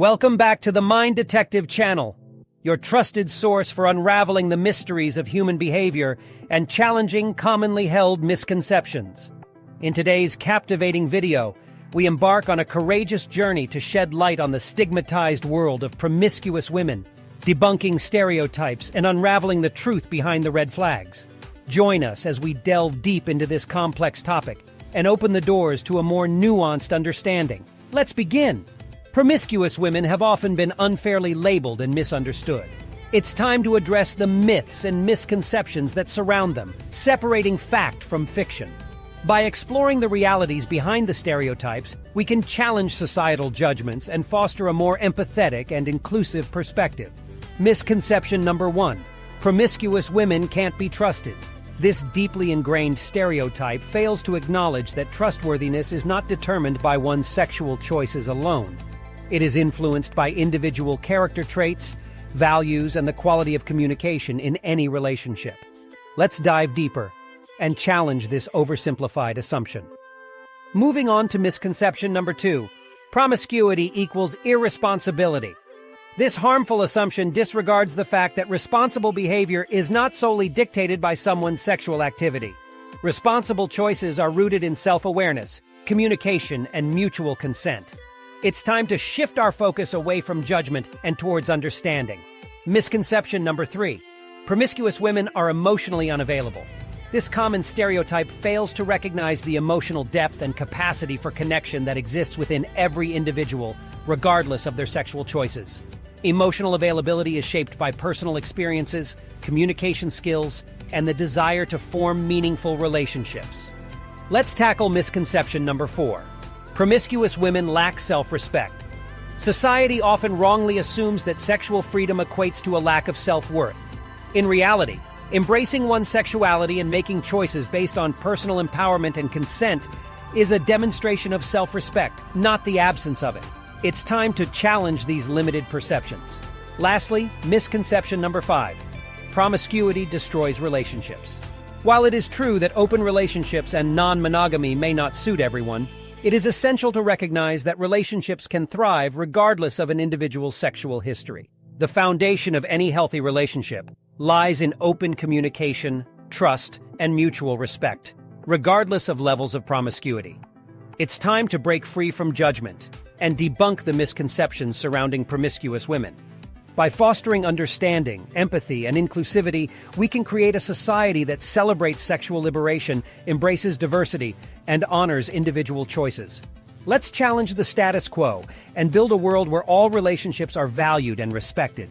Welcome back to the Mind Detective channel, your trusted source for unraveling the mysteries of human behavior and challenging commonly held misconceptions. In today's captivating video, we embark on a courageous journey to shed light on the stigmatized world of promiscuous women, debunking stereotypes and unraveling the truth behind the red flags. Join us as we delve deep into this complex topic and open the doors to a more nuanced understanding. Let's begin. Promiscuous women have often been unfairly labeled and misunderstood. It's time to address the myths and misconceptions that surround them, separating fact from fiction. By exploring the realities behind the stereotypes, we can challenge societal judgments and foster a more empathetic and inclusive perspective. Misconception number 1. Promiscuous women can't be trusted. This deeply ingrained stereotype fails to acknowledge that trustworthiness is not determined by one's sexual choices alone. It is influenced by individual character traits, values, and the quality of communication in any relationship. Let's dive deeper and challenge this oversimplified assumption. Moving on to misconception number 2. Promiscuity equals irresponsibility. This harmful assumption disregards the fact that responsible behavior is not solely dictated by someone's sexual activity. Responsible choices are rooted in self-awareness, communication, and mutual consent. It's time to shift our focus away from judgment and towards understanding. Misconception number 3. Promiscuous women are emotionally unavailable. This common stereotype fails to recognize the emotional depth and capacity for connection that exists within every individual, regardless of their sexual choices. Emotional availability is shaped by personal experiences, communication skills, and the desire to form meaningful relationships. Let's tackle misconception number 4. Promiscuous women lack self-respect. Society often wrongly assumes that sexual freedom equates to a lack of self-worth. In reality, embracing one's sexuality and making choices based on personal empowerment and consent is a demonstration of self-respect, not the absence of it. It's time to challenge these limited perceptions. Lastly, misconception number 5. Promiscuity destroys relationships. While it is true that open relationships and non-monogamy may not suit everyone, it is essential to recognize that relationships can thrive regardless of an individual's sexual history. The foundation of any healthy relationship lies in open communication, trust, and mutual respect, regardless of levels of promiscuity. It's time to break free from judgment and debunk the misconceptions surrounding promiscuous women. By fostering understanding, empathy, and inclusivity, we can create a society that celebrates sexual liberation, embraces diversity, and honors individual choices. Let's challenge the status quo and build a world where all relationships are valued and respected.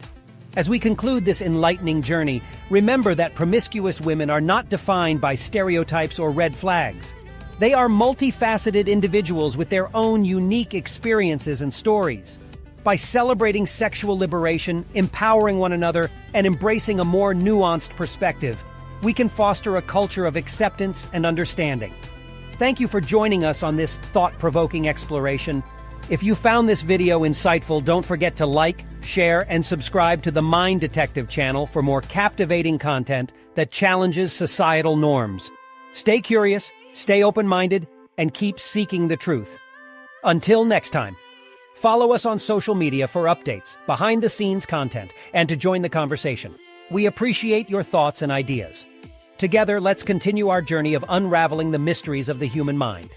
As we conclude this enlightening journey, remember that promiscuous women are not defined by stereotypes or red flags. They are multifaceted individuals with their own unique experiences and stories. By celebrating sexual liberation, empowering one another, and embracing a more nuanced perspective, we can foster a culture of acceptance and understanding. Thank you for joining us on this thought-provoking exploration. If you found this video insightful, don't forget to like, share, and subscribe to the Mind Detective channel for more captivating content that challenges societal norms. Stay curious, stay open-minded, and keep seeking the truth. Until next time. Follow us on social media for updates, behind-the-scenes content, and to join the conversation. We appreciate your thoughts and ideas. Together, let's continue our journey of unraveling the mysteries of the human mind.